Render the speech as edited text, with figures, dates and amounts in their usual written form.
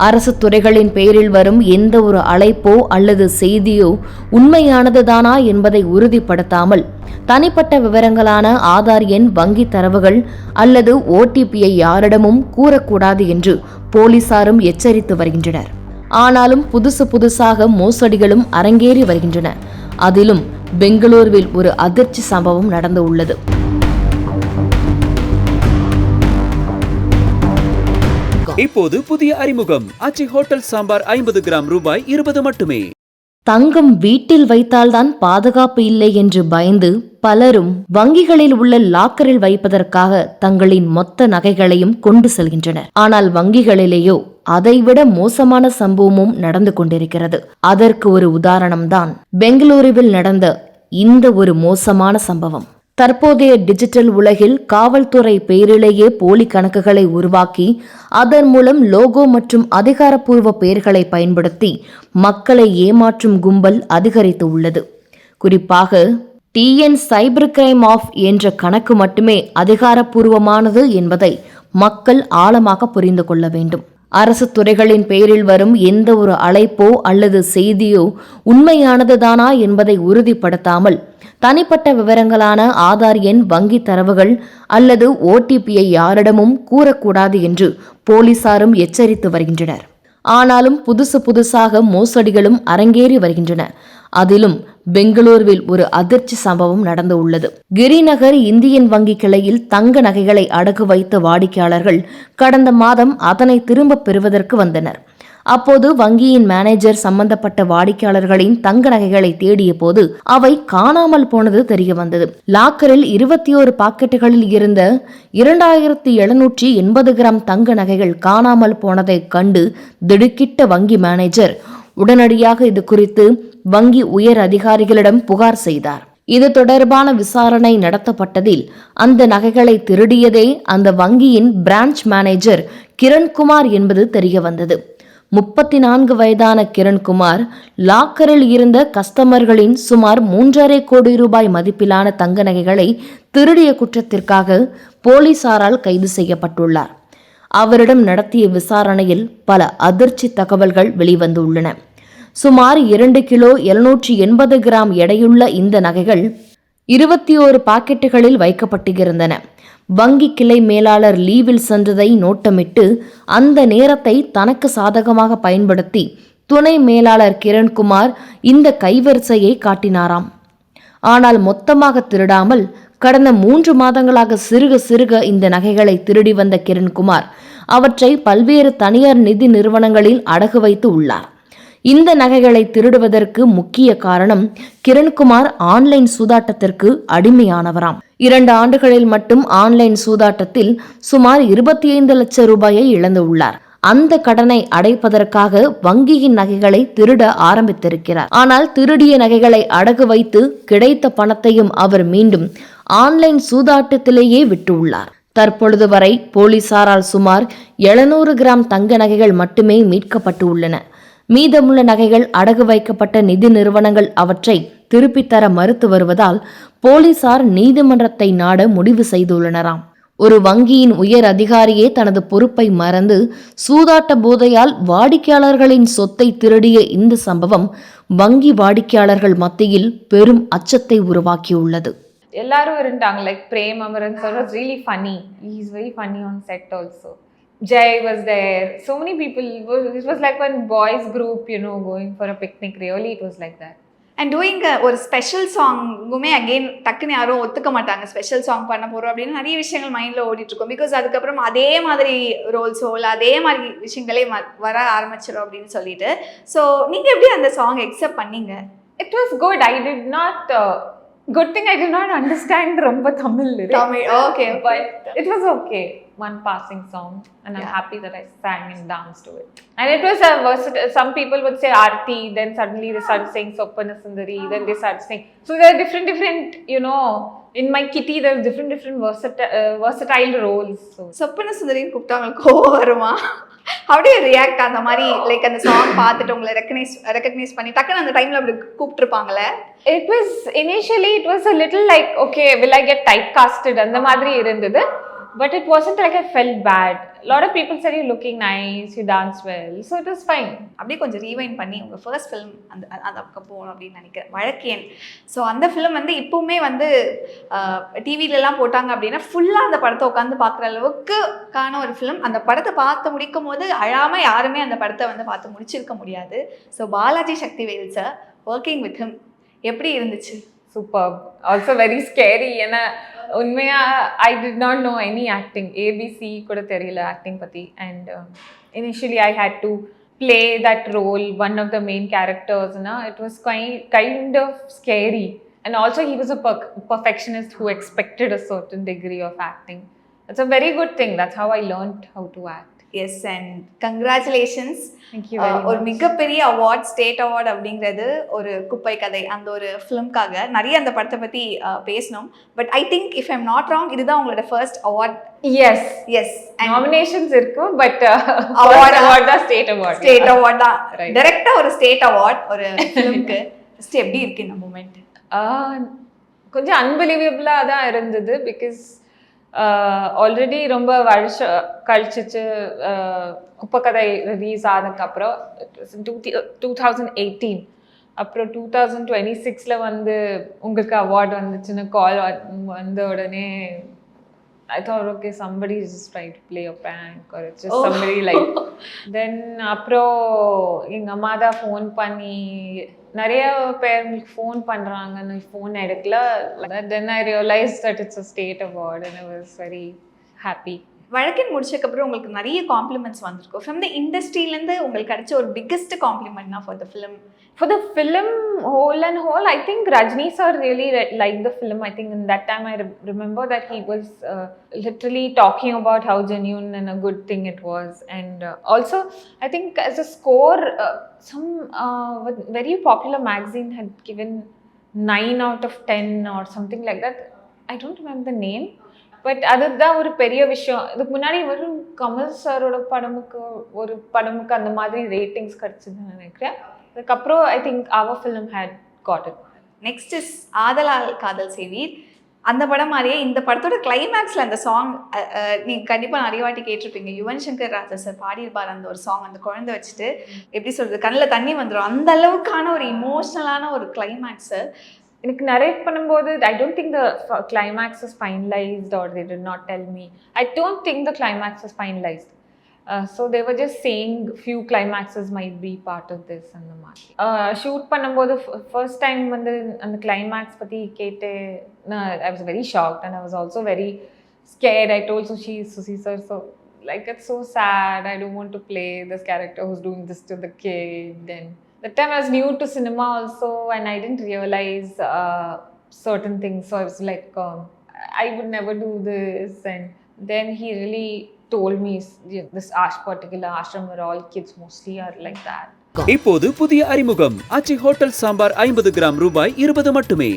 அரசு துறைகளின் பெயரில் வரும் எந்த ஒரு அழைப்போ அல்லது செய்தியோ உண்மையானதுதானா என்பதை உறுதிப்படுத்தாமல் தனிப்பட்ட விவரங்களான ஆதார் எண், வங்கி தரவுகள் அல்லது ஓடிபியை யாரிடமும் கூறக்கூடாது என்று போலீசாரும் எச்சரித்து வருகின்றனர். ஆனாலும் புதுசாக மோசடிகளும் அரங்கேறி வருகின்றன. அதிலும் பெங்களூருவில் ஒரு அதிர்ச்சி சம்பவம் நடந்து உள்ளது. இப்போது புதிய அறிமுகம் ஆச்சி ஹோட்டல் சாம்பார் 50 கிராம் ரூபாய் 20 மட்டுமே. தங்கம் வீட்டில் வைத்தால்தான் பாதுகாப்பு இல்லை என்று பயந்து பலரும் வங்கிகளில் உள்ள லாக்கரில் வைப்பதற்காக தங்களின் மொத்த நகைகளையும் கொண்டு செல்கின்றனர். ஆனால் வங்கிகளிலேயோ அதைவிட மோசமான சம்பவமும் நடந்து கொண்டிருக்கிறது. அதற்கு ஒரு உதாரணம்தான் பெங்களூருவில் நடந்த இந்த ஒரு மோசமான சம்பவம். தற்போதைய டிஜிட்டல் உலகில் காவல்துறை பெயரிலேயே போலி கணக்குகளை உருவாக்கி அதன் மூலம் லோகோ மற்றும் அதிகாரப்பூர்வ பெயர்களை பயன்படுத்தி மக்களை ஏமாற்றும் கும்பல் அதிகரித்து உள்ளது. குறிப்பாக TN சைபர் கிரைம் ஆஃப் என்ற கணக்கு மட்டுமே அதிகாரப்பூர்வமானது என்பதை மக்கள் ஆழமாக புரிந்து கொள்ள வேண்டும். அரசு துறைகளின் பெயரில் வரும் எந்த ஒரு அழைப்போ அல்லது செய்தியோ உண்மையானதுதானா என்பதை உறுதிப்படுத்தாமல் தனிப்பட்ட விவரங்களான ஆதார் எண், வங்கி தரவுகள் அல்லது ஓடிபியை யாரிடமும் கூறக்கூடாது என்று போலீசாரும் எச்சரித்து வருகின்றனர். ஆனாலும் புதுசாக மோசடிகளும் அரங்கேறி வருகின்றன. அதிலும் பெங்களூருவில் ஒரு அதிர்ச்சி சம்பவம் நடந்து உள்ளது. கிரிநகர் இந்தியன் வங்கி கிளையில் தங்க நகைகளை அடகு வைத்த வாடிக்கையாளர்கள் கடந்த மாதம் அதனை திரும்பப் பெறுவதற்கு வந்தனர். அப்போது வங்கியின் மேனேஜர் சம்பந்தப்பட்ட வாடிக்கையாளர்களின் தங்க நகைகளை தேடிய போது அவை காணாமல் போனது தெரிய வந்தது. லாக்கரில் 21 பாக்கெட்டுகளில் இருந்த 2780 கிராம் தங்க நகைகள் காணாமல் போனதை கண்டு திடுக்கிட்ட வங்கி மேனேஜர் உடனடியாக இது குறித்து வங்கி உயர் அதிகாரிகளிடம் புகார் செய்தார். இது தொடர்பான விசாரணை நடத்தப்பட்டதில் அந்த நகைகளை திருடியதே அந்த வங்கியின் பிரான்ச் மேனேஜர் கிரண்குமார் என்பது தெரிய வந்தது. 34 வயதான கிரண்குமார் லாக்கரில் இருந்த கஸ்டமர்களின் சுமார் 3.5 கோடி ரூபாய் மதிப்பிலான தங்க நகைகளை திருடிய குற்றத்திற்காக போலீசாரால் கைது செய்யப்பட்டுள்ளார். அவரிடம் நடத்திய விசாரணையில் பல அதிர்ச்சி தகவல்கள் வெளிவந்துள்ளன. சுமார் 2 கிலோ 780 கிராம் எடையுள்ள இந்த நகைகள் 21 பாக்கெட்டுகளில் வைக்கப்பட்டிருந்தன. வங்கி கிளை மேலாளர் லீவில் சென்றதை நோட்டமிட்டு அந்த நேரத்தை தனக்கு சாதகமாக பயன்படுத்தி துணை மேலாளர் கிரண்குமார் இந்த கைவரிசையை காட்டினாராம். ஆனால் மொத்தமாக திருடாமல் கடந்த 3 மாதங்களாக சிறுக இந்த நகைகளை திருடி வந்த கிரண்குமார் அவற்றை பல்வேறு தனியார் நிதி நிறுவனங்களில் அடகு வைத்து உள்ளார். இந்த நகைகளை திருடுவதற்கு முக்கிய காரணம் கிரண்குமார் ஆன்லைன் சூதாட்டத்திற்கு அடிமையானவராம். 2 ஆண்டுகளில் மட்டும் ஆன்லைன் சூதாட்டத்தில் சுமார் 25 லட்சம் ரூபாயை இழந்துள்ளார். அந்த கடனை அடைப்பதற்காக வங்கியின் நகைகளை திருட ஆரம்பித்திருக்கிறார். ஆனால் திருடிய நகைகளை அடகு வைத்து கிடைத்த பணத்தையும் அவர் மீண்டும் ஆன்லைன் சூதாட்டத்திலேயே விட்டுள்ளார். தற்பொழுது வரை போலீசாரால் சுமார் 700 கிராம் தங்க நகைகள் மட்டுமே மீட்கப்பட்டு உள்ளன. மீதமுள்ள நகைகள் அடகு வைக்கப்பட்ட நிதி நிறுவனங்கள் அவற்றை திருப்பித் தர மறுத்து வருவதால் போலீசார் நீதிமன்றத்தை நாட முடிவு செய்துள்ளனராம். ஒரு வங்கியின் உயர் அதிகாரியே தனது பொறுப்பை மறந்து சூதாட்ட போதையால் வாடிக்கையாளர்களின் சொத்தை திருடிய இந்த சம்பவம் வங்கி வாடிக்கையாளர்கள் மத்தியில் பெரும் அச்சத்தை உருவாக்கியுள்ளது. எல்லாரும் இருந்தாங்க. Like Prem Amaran sir was really funny. He's very funny on set also. Jay was there. So many people. It was like one boys group, going for a picnic. Really, it was like that. And doing ஒரு special சாங்குமே again டக்குன்னு யாரும் ஒத்துக்க மாட்டாங்க. Special song பண்ண போகிறோம் அப்படின்னு நிறைய விஷயங்கள் மைண்டில் ஓடிட்டுருக்கோம். பிகாஸ் அதுக்கப்புறம் அதே மாதிரி ரோல்ஸோ இல்லை அதே மாதிரி விஷயங்களே வர ஆரம்பிச்சிடும் அப்படின்னு சொல்லிட்டு. ஸோ நீங்கள் எப்படி அந்த சாங் அக்செப்ட் பண்ணீங்க? It was good. I did not... good thing I did not understand ரொம்ப Tamil. Okay. But it was okay. One passing song, and I'm happy that I sang and danced to it. And it was a versatile. Some people would say Aarti, then suddenly they started saying Soppana Sundari, then they started saying. So there are different. In my kitty there's different versatile roles. So Soppana Sundari கூப்பிட்டா உங்களுக்கு கோவம் வருமா? How do you react அந்த மாதிரி like அந்த song பார்த்துட்டு உங்களை recognise பண்ணி டக்குன்னு அந்த டைம்ல அப்படி கூப்பிட்டுருப்பாங்களே? It was initially a little like, okay, will I get typecasted அந்த மாதிரி இருந்தது. But it wasn't like I felt bad. A lot of people said you're looking nice, you dance well, so it was fine. அப்படியே கொஞ்சம் rewind பண்ணி உங்கள் first film அந்த பக்கம் போகணும் அப்படின்னு நினைக்கிறேன், வழக்கேன். ஸோ அந்த ஃபிலிம் வந்து இப்போவுமே வந்து டிவிலெலாம் போட்டாங்க அப்படின்னா ஃபுல்லாக அந்த படத்தை உட்காந்து பார்க்குற அளவுக்குக்கான ஒரு ஃபிலிம். அந்த படத்தை பார்த்து முடிக்கும் போது அழாமல் யாருமே அந்த படத்தை வந்து பார்த்து முடிச்சிருக்க முடியாது. So Balaji Sakthivel sir, working with him எப்படி இருந்துச்சு? Superb. Also very scary. And I did not know any acting. ABC கூட தெரியல acting பத்தி. And initially I had to play that role, one of the main characters. It was kind of scary. And also he was a perfectionist who expected a certain degree of acting. It's a very good thing. That's how I learned how to act. Yes, and congratulations. Thank you very ஒரு much. மிகப்பெரிய award, state award அப்படிங்கிறது ஒரு குப்பை கதை அந்த ஒரு ஃபிலிம்காக நிறைய அந்த படத்தை பற்றி பேசணும். But I think if I'm not wrong, இதுதான் உங்களோட first award. Yes. Yes, Nominations இருக்கு, பட் Award தான் ஸ்டேட் அவார்ட். ஸ்டேட் அவார்ட் தான். Right. டைரக்டா ஒரு ஸ்டேட் அவார்ட் ஒரு ஃபிலிம்க்கு. ஃபர்ஸ்ட் எப்படி இருக்கு இந்த மூமெண்ட்? கொஞ்சம் அன்பிலீவபிளாக தான் இருந்தது. பிகாஸ் ஆல்ரெடி ரொம்ப வருஷம் கழிச்சிச்சு குப்பக்கதை ரிலீஸ் ஆனதுக்கப்புறம் 2018. அப்புறம் 2026 வந்து உங்களுக்கு அவார்டு வந்துச்சுன்னு கால் வந்த உடனே I thought, okay, somebody is just trying to play a prank or it's just somebody like. Then அப்புறம் எங்கள் அம்மா தான் ஃபோன் பண்ணி நிறைய பேர் ஃபோன் பண்ணுறாங்க, ஃபோன் எடுக்கல. Then I realized that it's a state award and I was very happy. வழக்கின் முடிச்சதுக்கப்புறம் உங்களுக்கு நிறைய காம்ப்ளிமெண்ட்ஸ் வந்திருக்கும். ஃப்ரம் த இண்டஸ்ட்ரியிலேருந்து உங்களுக்கு கிடைச்ச ஒரு பிக்கெஸ்ட் காம்ப்ளிமெண்ட்னா for the film? For the film whole and whole, I think Rajni sir really liked the film. I think in that time I remember that he was literally talking about how genuine and a good thing it was. And also, I think as a score, some very popular magazine had given 9 out of 10 or something like that. I don't remember the name. But அதுதான் ஒரு பெரிய விஷயம். இதுக்கு முன்னாடி வெறும் கமல் சாரோட படமுக்கு அந்த மாதிரி ரேட்டிங்ஸ் கிடச்சிதுன்னு நினைக்கிறேன். அதுக்கப்புறம் ஐ திங்க் அவர் film had got it. Next is Aadhalal Kadhal செய்வீர். அந்த படம் மாதிரியே இந்த படத்தோட கிளைமேக்ஸில் அந்த சாங் நீங்கள் கண்டிப்பாக நிறைய வாட்டி கேட்டிருப்பீங்க. யுவன் சங்கர் ராஜா சார் பாடியிருப்பார் அந்த ஒரு சாங். அந்த குழந்தை வச்சுட்டு எப்படி சொல்கிறது, கண்ணில் தண்ணி வந்துடும். அந்த அளவுக்கான ஒரு இமோஷ்னலான ஒரு கிளைமேக்ஸு எனக்கு நரேட் பண்ணும்போது I don't think the climax is finalized or they did not tell me. I don't think the climax is finalized. So they were just saying few climaxes might be part of this and the மாதிரி. Shoot பண்ணும்போது first time வந்து அந்த climax பற்றி கேட்டு I was very shocked and I was also very scared. I told Susi sir, so like it's so sad. I don't want to play this character who's doing this to the kid. And that time I was new to cinema also and I didn't realize certain things. So I was like, I would never do this. And then he really told me this particular ashram where all kids mostly are like that. இப்போது புதிய அறிமுகம் ஆச்சி hotel sambar 50 gram ரூபாய் 20 மட்டுமே.